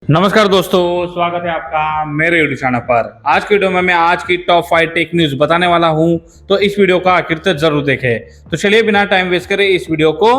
नमस्कार दोस्तों, स्वागत है आपका मेरे यूट्यूब चैनल पर। आज की वीडियो में मैं आज की टॉप 5 टेक न्यूज बताने वाला हूं, तो इस वीडियो का आखिर तक जरूर देखें। तो चलिए बिना टाइम वेस्ट करे इस वीडियो को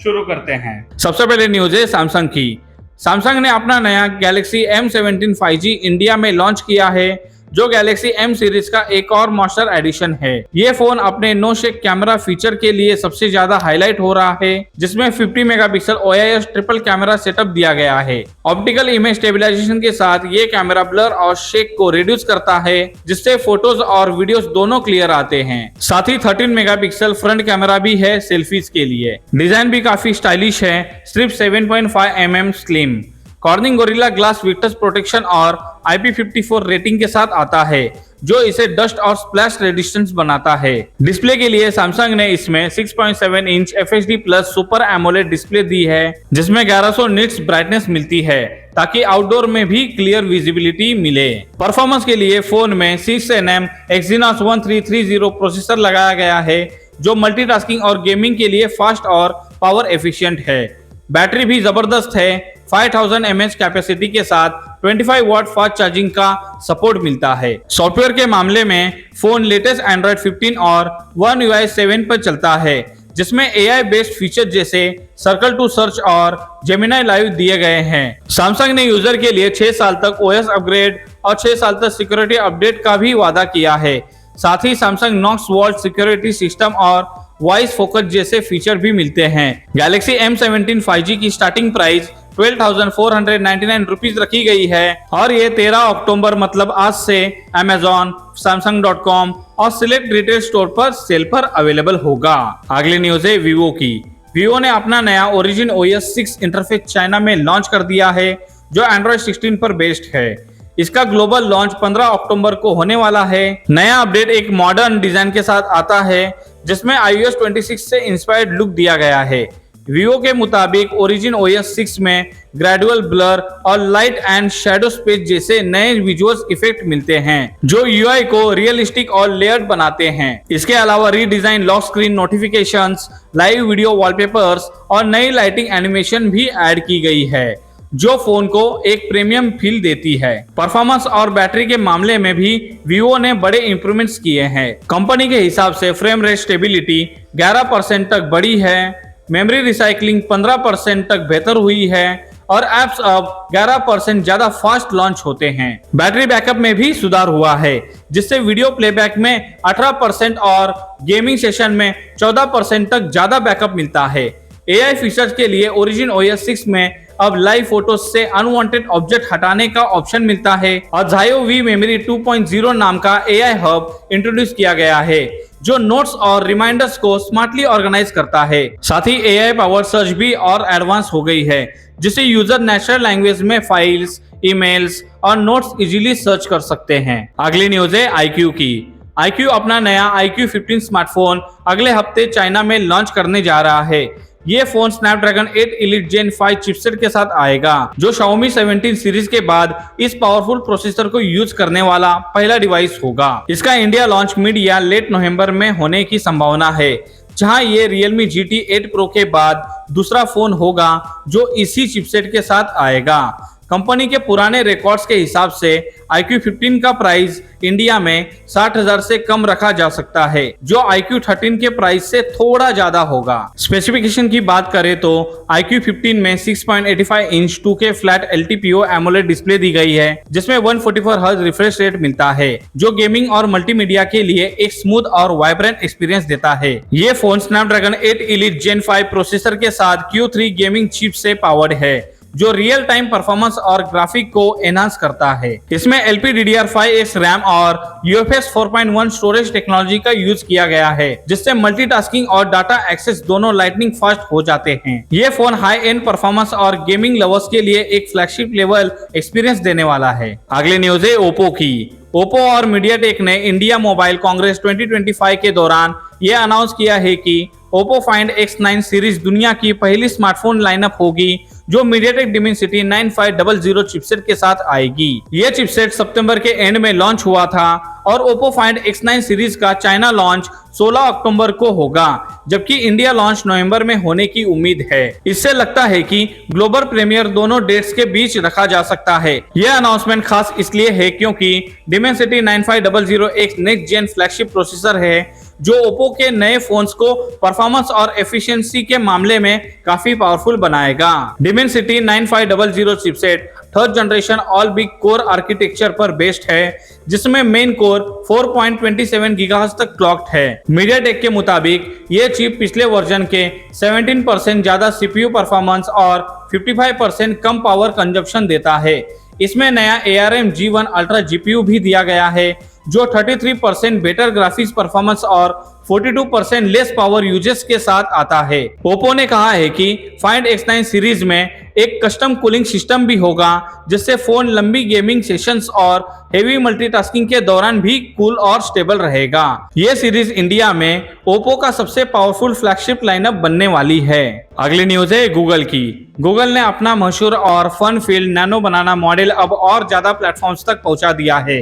शुरू करते हैं। सबसे पहले न्यूज है सैमसंग की। सैमसंग ने अपना नया गैलेक्सी M17 5G इंडिया में लॉन्च किया है, जो गैलेक्सी M सीरीज का एक और मॉन्स्टर एडिशन है। ये फोन अपने नो शेक कैमरा फीचर के लिए सबसे ज्यादा हाईलाइट हो रहा है, जिसमें 50 megapixel OIS triple camera setup दिया गया है। ऑप्टिकल इमेज स्टेबलाइजेशन के साथ ये कैमरा ब्लर और शेक को रिड्यूस करता है, जिससे फोटोज और वीडियोस दोनों क्लियर आते हैं। साथ ही 13 मेगापिक्सल फ्रंट कैमरा भी है सेल्फीज के लिए। डिजाइन भी काफी स्टाइलिश है, सिर्फ 7.5 mm slim cornering gorilla glass Victus protection और IP54 रेटिंग के साथ आता है, जो इसे डस्ट और स्प्लैश रेजिस्टेंस बनाता है। डिस्प्ले के लिए सैमसंग ने इसमें 6.7 inch FHD plus super AMOLED display दी है, जिसमें 1100 निट्स ब्राइटनेस मिलती है, ताकि आउटडोर में भी क्लियर विजिबिलिटी मिले। परफॉर्मेंस के लिए फोन में 6nm Exynos 1330 प्रोसेसर लगाया गया है, जो मल्टीटास्किंग और गेमिंग के लिए फास्ट और पावर एफिशिएंट है। बैटरी भी जबरदस्त है, 5000 mAh कैपेसिटी के साथ 25 वाट फास्ट चार्जिंग का सपोर्ट मिलता है। सॉफ्टवेयर के मामले में फोन लेटेस्ट एंड्रॉइड 15 और One UI 7 पर चलता है, जिसमें AI बेस्ड फीचर जैसे सर्कल टू सर्च और जेमिनी लाइव दिए गए हैं। सैमसंग ने यूजर के लिए 6 साल तक OS अपग्रेड और 6 साल तक सिक्योरिटी अपडेट का भी वादा किया है। साथ ही Samsung Knox vault security system और वॉइस फोकस जैसे फीचर भी मिलते हैं। गैलेक्सी M17 5G की स्टार्टिंग प्राइस 12,499 रुपीज रखी गई है और ये 13 अक्टूबर मतलब आज से Amazon, Samsung.com और सिलेक्ट रिटेल स्टोर पर सेल पर अवेलेबल होगा। अगली न्यूज है वीवो की। वीवो ने अपना नया ओरिजिन OS 6 इंटरफेस चाइना में लॉन्च कर दिया है, जो एंड्रॉइड 16 पर बेस्ड है। इसका ग्लोबल लॉन्च 15 अक्टूबर को होने वाला है। नया अपडेट एक मॉडर्न डिजाइन के साथ आता है, जिसमें iOS 26 से इंस्पायर्ड लुक दिया गया है। वीवो के मुताबिक ओरिजिन OS 6 में ग्रेजुअल ब्लर और लाइट एंड शैडो स्पेस जैसे नए विजुअल्स इफेक्ट मिलते हैं, जो UI को रियलिस्टिक और लेयर्ड बनाते हैं। इसके अलावा redesign lock screen notifications, live video wallpapers और नई लाइटिंग एनिमेशन भी ऐड की गई है, जो फोन को एक प्रीमियम फील देती है। परफॉर्मेंस और बैटरी के मामले में भी वीवो ने बड़े इंप्रूवमेंट्स किए हैं। कंपनी के हिसाब से फ्रेम रेट स्टेबिलिटी 11% तक बढ़ी है, मेमोरी रिसाइकलिंग 15% तक बेहतर हुई है और एप्स अब 11% ज्यादा फास्ट लॉन्च होते हैं। बैटरी बैकअप में भी सुधार हुआ है, जिससे वीडियो प्लेबैक में 18% और गेमिंग सेशन में 14% तक ज्यादा बैकअप मिलता है। AI फीचर्स के लिए ओरिजिन OS 6 में अब लाइव फोटोज से अनवांटेड ऑब्जेक्ट हटाने का ऑप्शन मिलता है और Zayo V Memory 2.0 नाम का AI हब इंट्रोड्यूस किया गया है, जो नोट्स और रिमाइंडर्स को स्मार्टली ऑर्गेनाइज करता है। साथ ही AI पावर सर्च भी और एडवांस हो गई है, जिससे यूजर नेचुरल लैंग्वेज में फाइल्स, ईमेल्स और नोट्स इजीली सर्च कर सकते हैं। अगली न्यूज है iQOO की। iQOO अपना नया iQOO 15 स्मार्टफोन अगले हफ्ते चाइना में लॉन्च करने जा रहा है। ये phone Snapdragon 8 Elite Gen 5 chipset के साथ आएगा, जो Xiaomi 17 सीरीज के बाद इस पावरफुल प्रोसेसर को यूज करने वाला पहला डिवाइस होगा। इसका इंडिया लॉन्च मिड या लेट नवंबर में होने की संभावना है, जहां ये Realme GT 8 Pro के बाद दूसरा फोन होगा जो इसी चिपसेट के साथ आएगा। कंपनी के पुराने रिकॉर्ड्स के हिसाब से iQOO 15 का प्राइस इंडिया में 60,000 से कम रखा जा सकता है, जो iQOO 13 के प्राइस से थोड़ा ज्यादा होगा। स्पेसिफिकेशन की बात करें तो iQOO 15 में 6.85 inch 2K flat LTPO AMOLED display दी गई है, जिसमें 144 हर्ट्ज रिफ्रेश रेट मिलता है, जो गेमिंग और मल्टीमीडिया के लिए एक स्मूथ और वाइब्रेंट एक्सपीरियंस देता है। ये phone Snapdragon 8 Elite Gen 5 processor के साथ Q3 गेमिंग चिप से पावर्ड है, जो रियल टाइम परफॉर्मेंस और ग्राफिक को एनहांस करता है। इसमें LPDDR5X रैम और UFS 4.1 स्टोरेज टेक्नोलॉजी का यूज किया गया है, जिससे मल्टीटास्किंग और डाटा एक्सेस दोनों लाइटनिंग फास्ट हो जाते हैं। ये फोन हाई एंड परफॉर्मेंस और गेमिंग लवर्स के लिए एक फ्लैगशिप लेवल एक्सपीरियंस देने वाला है। अगली न्यूज है ओप्पो की। ओप्पो और मीडियाटेक ने इंडिया मोबाइल कांग्रेस 2025 के दौरान यह अनाउंस किया है कि ओप्पो Find X9 सीरीज दुनिया की पहली स्मार्टफोन लाइनअप होगी, जो मीडियाटेक डिमेंसिटी 9500 चिपसेट के साथ आएगी। यह चिपसेट सितंबर के एंड में लॉन्च हुआ था और Oppo Find X9 सीरीज का चाइना लॉन्च 16 अक्टूबर को होगा, जबकि इंडिया लॉन्च नवंबर में होने की उम्मीद है। इससे लगता है कि ग्लोबल प्रीमियर दोनों डेट्स के बीच रखा जा सकता है। यह अनाउंसमेंट खास इसलिए है क्योंकि डिमेंसिटी 9500 एक नेक्स्ट जेन फ्लैगशिप प्रोसेसर है जो ओप्पो के नए फोन्स को परफॉर्मेंस और एफिशिएंसी के मामले में काफी पावरफुल बनाएगा। Dimensity 9500 chipset third generation all big core architecture पर बेस्ड है, जिसमें मेन कोर 4.27 गीगाहर्ट्ज तक क्लॉक्ड है। मीडियाटेक के मुताबिक यह चिप पिछले वर्जन के 17% ज्यादा सीपीयू परफॉर्मेंस और 55% कम पावर कंजप्शन देता है। इसमें नया ARM G1 अल्ट्रा GPU भी दिया गया है जो 33% बेटर ग्राफिक्स परफॉर्मेंस और 42% लेस पावर यूजेस के साथ आता है। ओप्पो ने कहा है कि Find X9 सीरीज में एक कस्टम कूलिंग सिस्टम भी होगा, जिससे फोन लंबी गेमिंग सेशंस और हेवी मल्टीटास्किंग के दौरान भी कूल और स्टेबल रहेगा। यह सीरीज इंडिया में ओप्पो का सबसे पावरफुल फ्लैगशिप लाइनअप बनने वाली है। अगली न्यूज है गूगल की। गूगल ने अपना मशहूर और फन फील्ड नैनो बनाना मॉडल अब और ज्यादा प्लेटफॉर्म्स तक पहुंचा दिया है।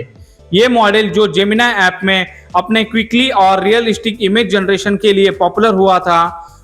ये मॉडल जो जेमिनी ऐप में अपने क्विकली और रियलिस्टिक इमेज जनरेशन के लिए पॉपुलर हुआ था,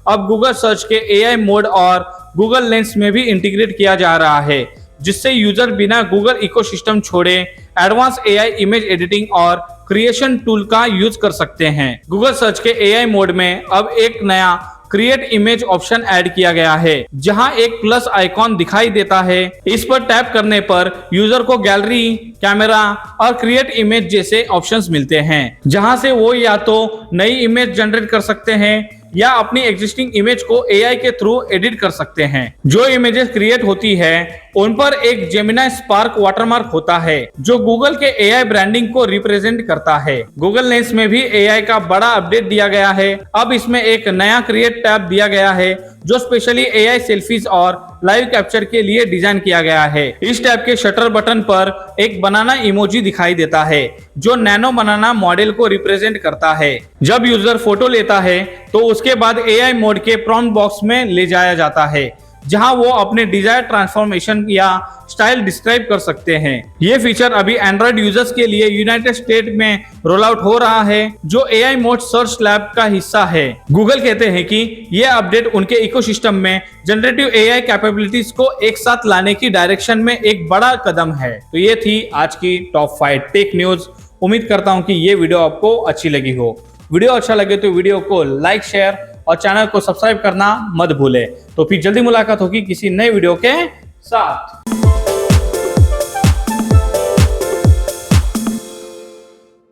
अब गूगल सर्च के AI मोड और गूगल लेंस में भी इंटीग्रेट किया जा रहा है, जिससे यूजर बिना गूगल इकोसिस्टम छोड़े एडवांस AI इमेज एडिटिंग और क्रिएशन टूल का यूज कर सकते हैं। गूगल सर्च के AI मोड में अब एक नया क्रिएट इमेज ऑप्शन ऐड किया गया है, जहां एक प्लस आइकॉन दिखाई देता है। इस पर टैप करने पर यूजर को गैलरी, कैमरा और क्रिएट इमेज जैसे ऑप्शंस मिलते हैं, जहां से वो या तो नई इमेज जनरेट कर सकते हैं या अपनी एग्जिस्टिंग इमेज को AI के थ्रू एडिट कर सकते हैं। जो इमेजेस क्रिएट होती है उन पर एक जेमिनी स्पार्क वाटरमार्क होता है जो गूगल के AI ब्रांडिंग को रिप्रेजेंट करता है। गूगल लेंस में भी AI का बड़ा अपडेट दिया गया है। अब इसमें एक नया क्रिएट टैब दिया गया है जो स्पेशली AI सेल्फीज और लाइव कैप्चर के लिए डिजाइन किया गया है। इस टैब के शटर बटन पर एक बनाना इमोजी दिखाई देता है जो नैनो बनाना मॉडल को रिप्रेजेंट करता है। जब यूजर फोटो लेता है तो उसके बाद AI मोड के प्रॉम्प्ट बॉक्स में ले जाया जाता है, जहां वो अपने डिजायर ट्रांसफॉर्मेशन या स्टाइल डिस्क्राइब कर सकते हैं। ये फीचर अभी एंड्रॉइड यूजर्स के लिए यूनाइटेड स्टेट में रोल आउट हो रहा है, जो AI मोड सर्च लैब का हिस्सा है। गूगल कहते हैं कि ये अपडेट उनके इकोसिस्टम में जनरेटिव AI कैपेबिलिटीज को एक साथ लाने की डायरेक्शन में एक बड़ा कदम है। तो ये थी आज की टॉप 5 टेक न्यूज। उम्मीद करता हूँ कि ये वीडियो आपको अच्छी लगी हो। वीडियो अच्छा लगे तो वीडियो को लाइक, शेयर और चैनल को सब्सक्राइब करना मत भूले। तो फिर जल्दी मुलाकात होगी किसी नए वीडियो के साथ।